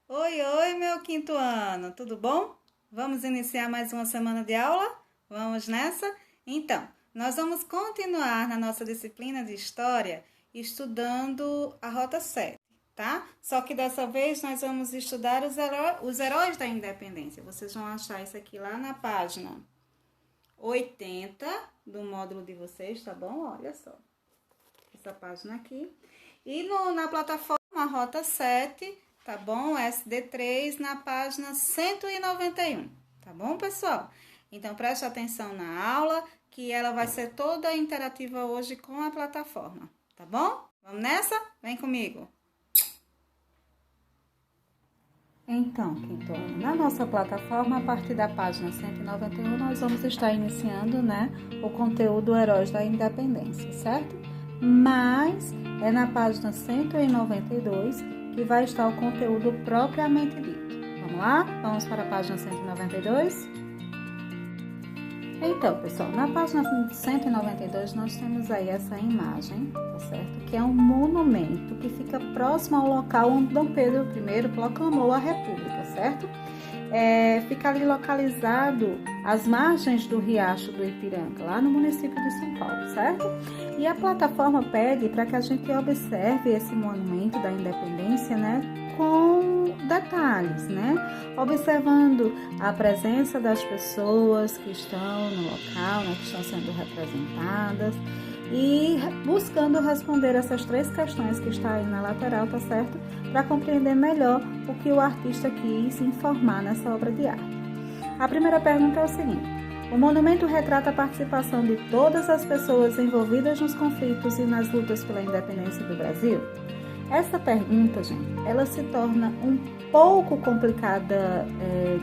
Oi, meu quinto ano, tudo bom? Vamos iniciar mais uma semana de aula? Vamos nessa? Então, nós vamos continuar na nossa disciplina de História estudando a Rota 7, tá? Só que dessa vez nós vamos estudar os heróis da independência. Vocês vão achar isso aqui lá na página 80 do módulo de vocês, tá bom? Olha só, essa página aqui. E na plataforma Rota 7, tá bom? SD3 na página 191, tá bom, pessoal? Então, preste atenção na aula, que ela vai ser toda interativa hoje com a plataforma, tá bom? Vamos nessa? Vem comigo! Então, quinto ano, na nossa plataforma, a partir da página 191, nós vamos estar iniciando, né, o conteúdo Heróis da Independência, certo? Mas é na página 192 que vai estar o conteúdo propriamente dito. Vamos lá? Vamos para a página 192? Então, pessoal, na página 192 nós temos aí essa imagem, tá certo? Que é um monumento que fica próximo ao local onde Dom Pedro I proclamou a República, certo? Fica ali localizado às margens do Riacho do Ipiranga, lá no município de São Paulo, certo? E a plataforma pede para que a gente observe esse monumento da independência, né, com detalhes, né? Observando a presença das pessoas que estão no local, né, que estão sendo representadas e buscando responder essas três questões que está aí na lateral, tá certo? Para compreender melhor o que o artista quis informar nessa obra de arte. A primeira pergunta é o seguinte: o monumento retrata a participação de todas as pessoas envolvidas nos conflitos e nas lutas pela independência do Brasil? Essa pergunta, gente, ela se torna um pouco complicada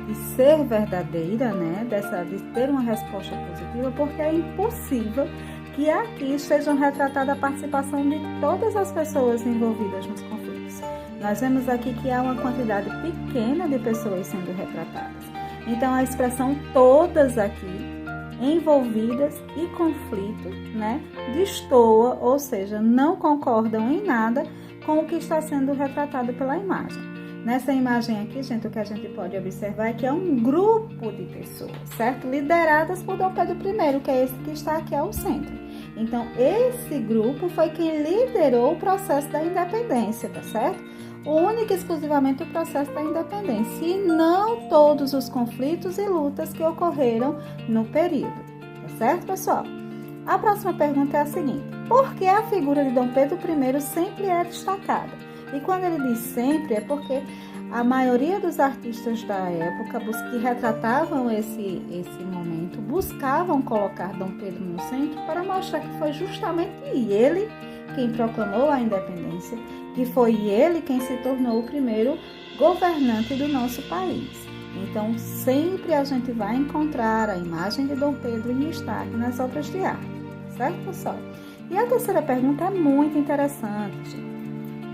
de ser verdadeira, né? De ter uma resposta positiva, porque é impossível que aqui estejam retratada a participação de todas as pessoas envolvidas nos conflitos. Nós vemos aqui que há uma quantidade pequena de pessoas sendo retratadas. Então, a expressão todas aqui envolvidas e conflito, né, destoa, ou seja, não concordam em nada com o que está sendo retratado pela imagem. Nessa imagem aqui, gente, o que a gente pode observar é que é um grupo de pessoas, certo? Lideradas por Dom Pedro I, que é esse que está aqui ao centro. Então, esse grupo foi quem liderou o processo da independência, tá certo? Única e exclusivamente o processo da independência, e não todos os conflitos e lutas que ocorreram no período, tá certo, pessoal? A próxima pergunta é a seguinte: por que a figura de Dom Pedro I sempre é destacada? E quando ele diz sempre, é porque a maioria dos artistas da época que retratavam esse momento buscavam colocar Dom Pedro no centro para mostrar que foi justamente ele quem proclamou a independência, que foi ele quem se tornou o primeiro governante do nosso país. Então, sempre a gente vai encontrar a imagem de Dom Pedro em destaque nas obras de arte, certo, pessoal? E a terceira pergunta é muito interessante, gente.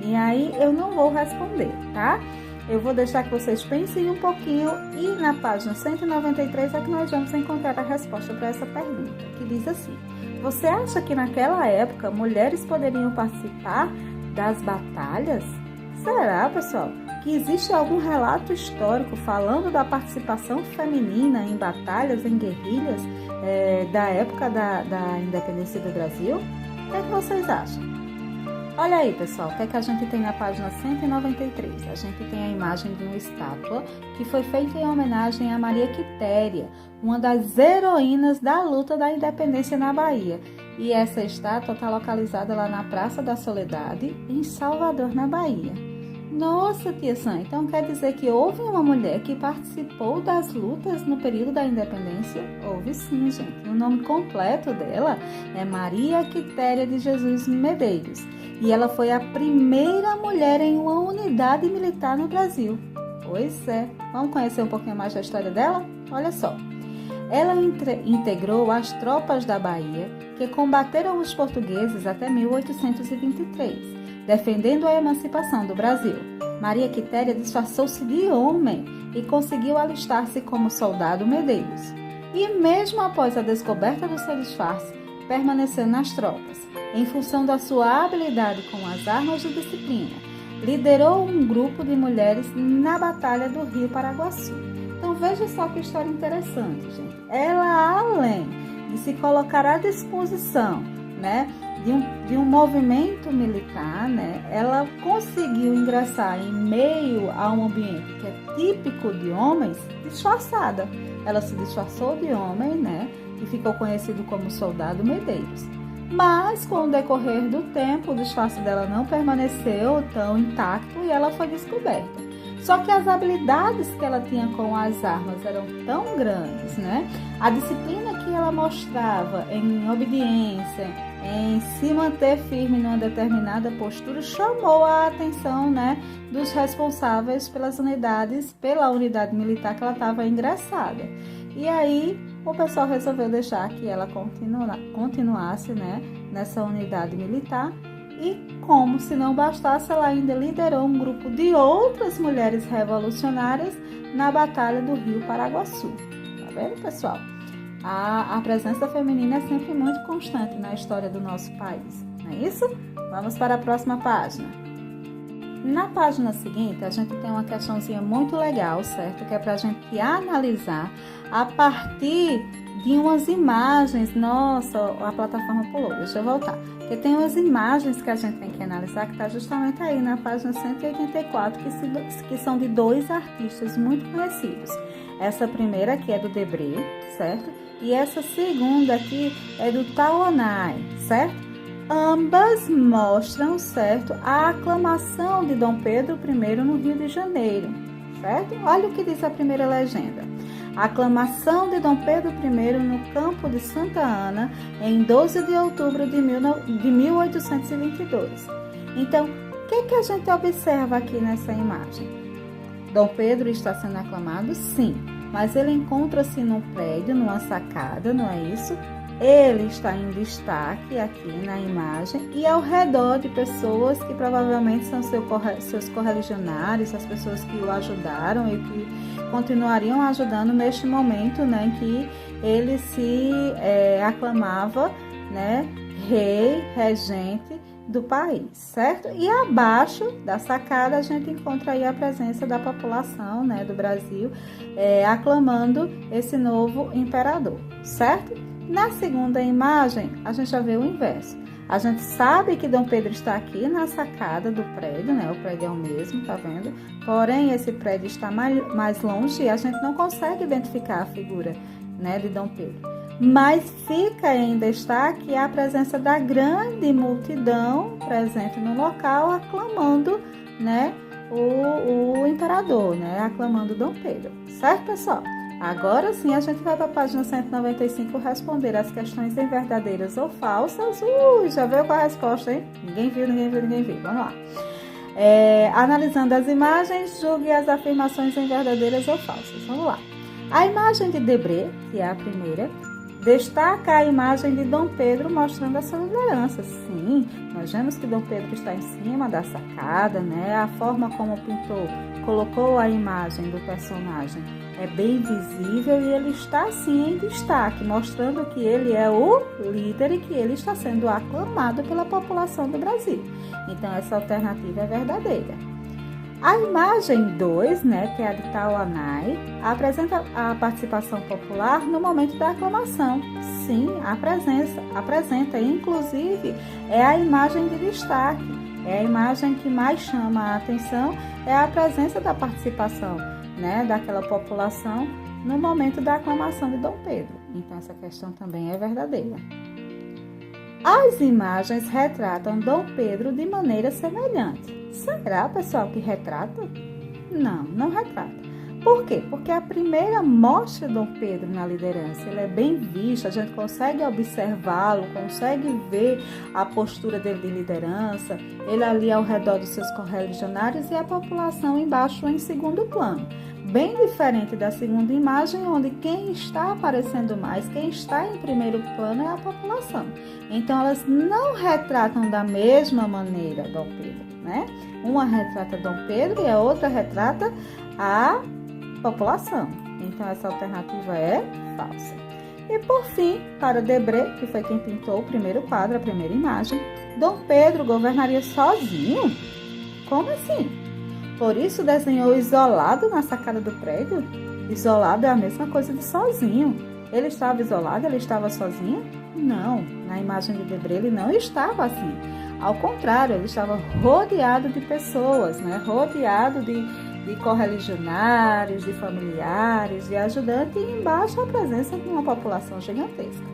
E aí eu não vou responder, tá? Eu vou deixar que vocês pensem um pouquinho e na página 193 é que nós vamos encontrar a resposta para essa pergunta, que diz assim: você acha que naquela época mulheres poderiam participar das batalhas? Será, pessoal, que existe algum relato histórico falando da participação feminina em batalhas, em guerrilhas da época da independência do Brasil? O que é que vocês acham? Olha aí, pessoal, o que é que a gente tem na página 193? A gente tem a imagem de uma estátua que foi feita em homenagem a Maria Quitéria, uma das heroínas da luta da independência na Bahia. E essa estátua está localizada lá na Praça da Soledade, em Salvador, na Bahia. Nossa, tia Sam, então quer dizer que houve uma mulher que participou das lutas no período da independência? Houve sim, gente. O nome completo dela é Maria Quitéria de Jesus Medeiros. E ela foi a primeira mulher em uma unidade militar no Brasil. Pois é. Vamos conhecer um pouquinho mais da história dela? Olha só. Ela integrou as tropas da Bahia que combateram os portugueses até 1823, defendendo a emancipação do Brasil. Maria Quitéria disfarçou-se de homem e conseguiu alistar-se como soldado Medeiros. E mesmo após a descoberta do seu disfarce, permaneceu nas tropas, em função da sua habilidade com as armas de disciplina. Liderou um grupo de mulheres na Batalha do Rio Paraguaçu. Então veja só que história interessante, gente. Ela, além de se colocar à disposição, né, de um movimento militar, né, ela conseguiu ingressar em meio a um ambiente que é típico de homens, disfarçada. Ela se disfarçou de homem, né, e ficou conhecido como soldado Medeiros. Mas, com o decorrer do tempo, o disfarce dela não permaneceu tão intacto e ela foi descoberta. Só que as habilidades que ela tinha com as armas eram tão grandes, né? A disciplina que ela mostrava em obediência, em se manter firme numa determinada postura, chamou a atenção, né, dos responsáveis pelas unidades, pela unidade militar que ela estava ingressada. E aí o pessoal resolveu deixar que ela continuasse, né, nessa unidade militar. E como se não bastasse, ela ainda liderou um grupo de outras mulheres revolucionárias na Batalha do Rio Paraguaçu. Tá vendo, pessoal? A presença feminina é sempre muito constante na história do nosso país, não é isso? Vamos para a próxima página. Na página seguinte, a gente tem uma questãozinha muito legal, certo? Que é para a gente analisar a partir de umas imagens. Nossa, a plataforma pulou, deixa eu voltar. Porque tem umas imagens que a gente tem que analisar, que está justamente aí na página 184, que são de dois artistas muito conhecidos. Essa primeira aqui é do Debré, certo? E essa segunda aqui é do Tauanay, certo? Ambas mostram, certo, a aclamação de Dom Pedro I no Rio de Janeiro, certo? Olha o que diz a primeira legenda. A aclamação de Dom Pedro I no campo de Santa Ana em 12 de outubro de 1822. Então, o que a gente observa aqui nessa imagem? Dom Pedro está sendo aclamado? Sim, mas ele encontra-se num prédio, numa sacada, não é isso? Ele está em destaque aqui na imagem e ao redor de pessoas que provavelmente são seus correligionários, as pessoas que o ajudaram e que continuariam ajudando neste momento, né, em que ele se aclamava, né, rei, regente do país, certo? E abaixo da sacada a gente encontra aí a presença da população, né, do Brasil, aclamando esse novo imperador, certo? Na segunda imagem, a gente já vê o inverso. A gente sabe que Dom Pedro está aqui na sacada do prédio, né? O prédio é o mesmo, tá vendo? Porém, esse prédio está mais longe e a gente não consegue identificar a figura, né, de Dom Pedro. Mas fica em destaque a presença da grande multidão presente no local, aclamando, né, o imperador, né? Aclamando Dom Pedro. Certo, pessoal? Agora sim, a gente vai para a página 195 responder as questões em verdadeiras ou falsas. Já veio com a resposta, hein? Ninguém viu. Vamos lá. Analisando as imagens, julgue as afirmações em verdadeiras ou falsas. Vamos lá. A imagem de Debré, que é a primeira, destaca a imagem de Dom Pedro mostrando a sua liderança. Sim, nós vemos que Dom Pedro está em cima da sacada, né? A forma como o pintor colocou a imagem do personagem é bem visível e ele está sim em destaque, mostrando que ele é o líder e que ele está sendo aclamado pela população do Brasil. Então essa alternativa é verdadeira. A imagem 2, né, que é a de Tauanay, apresenta a participação popular no momento da aclamação. Sim, apresenta, inclusive, é a imagem de destaque. É a imagem que mais chama a atenção, é a presença da participação, né, daquela população no momento da aclamação de Dom Pedro. Então, essa questão também é verdadeira. As imagens retratam Dom Pedro de maneira semelhante. Será, pessoal, que retrata? Não retrata. Por quê? Porque a primeira mostra Dom Pedro na liderança, ele é bem visto, a gente consegue observá-lo, consegue ver a postura dele de liderança, ele ali ao redor dos seus correligionários e a população embaixo em segundo plano. Bem diferente da segunda imagem, onde quem está aparecendo mais, quem está em primeiro plano é a população. Então, elas não retratam da mesma maneira Dom Pedro, né? Uma retrata Dom Pedro e a outra retrata a população. Então, essa alternativa é falsa. E, por fim, para Debré, que foi quem pintou o primeiro quadro, a primeira imagem, Dom Pedro governaria sozinho? Como assim? Por isso desenhou isolado na sacada do prédio? Isolado é a mesma coisa de sozinho. Ele estava isolado? Ele estava sozinho? Não, na imagem de Debré ele não estava assim. Ao contrário, ele estava rodeado de pessoas, né? Rodeado de correligionários, de familiares, de ajudantes e embaixo a presença de uma população gigantesca.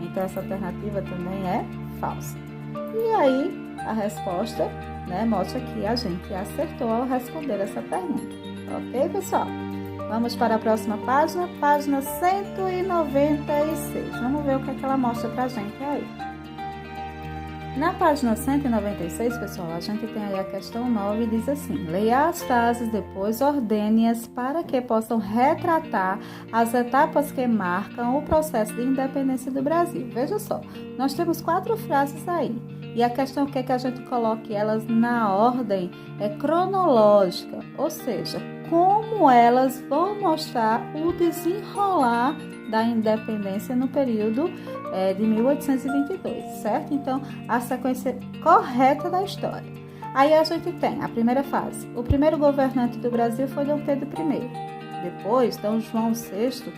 Então, essa alternativa também é falsa. E aí, a resposta, né, mostra que a gente acertou ao responder essa pergunta. Ok, pessoal? Vamos para a próxima página, página 196. Vamos ver o que é que ela mostra pra gente aí. Na página 196, pessoal, a gente tem aí a questão 9 e diz assim: leia as frases, depois ordene-as para que possam retratar as etapas que marcam o processo de independência do Brasil. Veja só, nós temos 4 frases aí. E a questão é que a gente coloque elas na ordem cronológica, ou seja, como elas vão mostrar o desenrolar da independência no período de 1822, certo? Então, a sequência correta da história. Aí a gente tem a primeira fase. O primeiro governante do Brasil foi Dom Pedro I. Depois, Dom João VI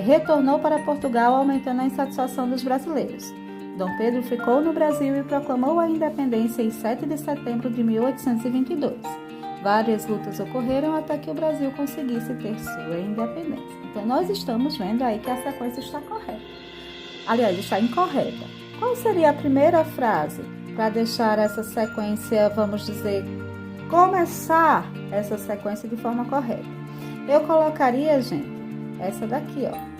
retornou para Portugal, aumentando a insatisfação dos brasileiros. Dom Pedro ficou no Brasil e proclamou a independência em 7 de setembro de 1822. Várias lutas ocorreram até que o Brasil conseguisse ter sua independência. Então, nós estamos vendo aí que a sequência está correta. Aliás, está incorreta. Qual seria a primeira frase para deixar essa sequência, vamos dizer, começar essa sequência de forma correta? Eu colocaria, gente, essa daqui, ó.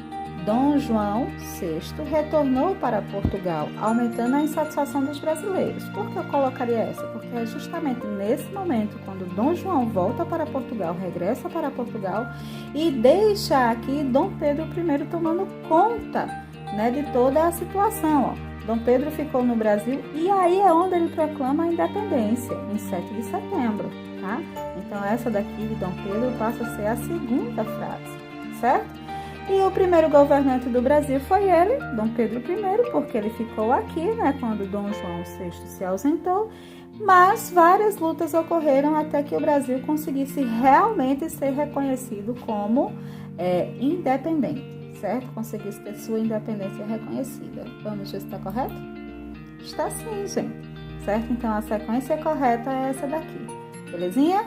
Dom João VI retornou para Portugal, aumentando a insatisfação dos brasileiros. Por que eu colocaria essa? Porque é justamente nesse momento, quando Dom João volta para Portugal, regressa para Portugal e deixa aqui Dom Pedro I tomando conta, né, de toda a situação. Ó. Dom Pedro ficou no Brasil e aí é onde ele proclama a independência, em 7 de setembro. Tá? Então, essa daqui de Dom Pedro passa a ser a segunda frase, certo? E o primeiro governante do Brasil foi ele, Dom Pedro I, porque ele ficou aqui, né, quando Dom João VI se ausentou, mas várias lutas ocorreram até que o Brasil conseguisse realmente ser reconhecido como independente, certo? Conseguisse ter sua independência reconhecida. Vamos ver se está correto? Está sim, gente, certo? Então, a sequência correta é essa daqui, belezinha?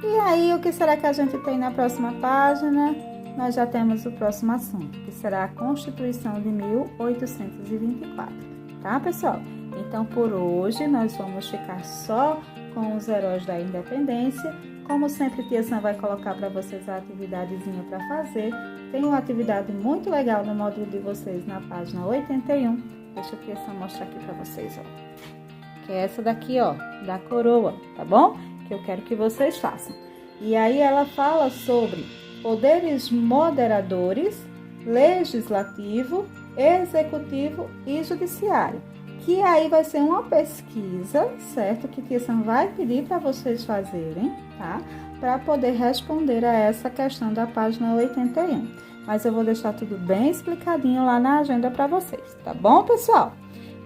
E aí, o que será que a gente tem na próxima página? Nós já temos o próximo assunto, que será a Constituição de 1824, tá, pessoal? Então, por hoje, nós vamos ficar só com os heróis da independência. Como sempre, Tia Sam vai colocar para vocês a atividadezinha para fazer. Tem uma atividade muito legal no módulo de vocês na página 81. Deixa a Tia Sam mostrar aqui para vocês, ó. Que é essa daqui, ó, da coroa, tá bom? Que eu quero que vocês façam. E aí ela fala sobre poderes moderadores, legislativo, executivo e judiciário. Que aí vai ser uma pesquisa, certo? Que Tia Sam vai pedir para vocês fazerem, tá? Para poder responder a essa questão da página 81. Mas eu vou deixar tudo bem explicadinho lá na agenda para vocês, tá bom, pessoal?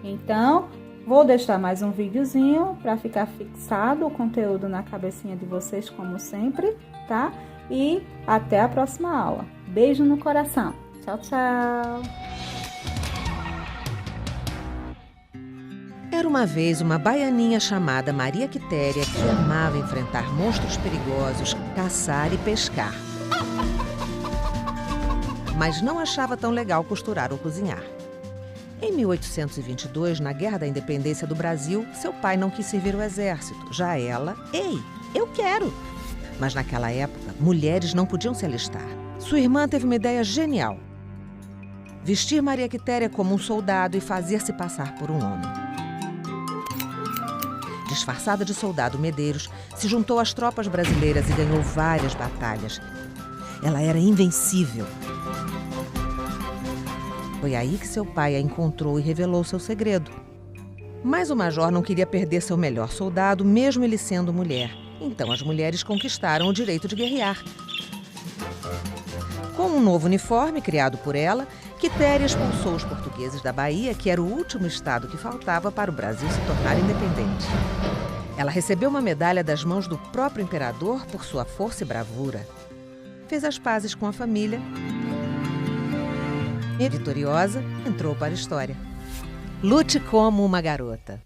Então, vou deixar mais um videozinho para ficar fixado o conteúdo na cabecinha de vocês, como sempre, tá? E até a próxima aula. Beijo no coração. Tchau, tchau. Era uma vez uma baianinha chamada Maria Quitéria que amava enfrentar monstros perigosos, caçar e pescar. Mas não achava tão legal costurar ou cozinhar. Em 1822, na Guerra da Independência do Brasil, seu pai não quis servir o exército. Já ela, ei, eu quero! Mas naquela época, mulheres não podiam se alistar. Sua irmã teve uma ideia genial: vestir Maria Quitéria como um soldado e fazer-se passar por um homem. Disfarçada de soldado, Medeiros se juntou às tropas brasileiras e ganhou várias batalhas. Ela era invencível. Foi aí que seu pai a encontrou e revelou seu segredo. Mas o major não queria perder seu melhor soldado, mesmo ele sendo mulher. Então as mulheres conquistaram o direito de guerrear. Com um novo uniforme criado por ela, Quitéria expulsou os portugueses da Bahia, que era o último estado que faltava para o Brasil se tornar independente. Ela recebeu uma medalha das mãos do próprio imperador por sua força e bravura. Fez as pazes com a família e, vitoriosa, entrou para a história. Lute como uma garota.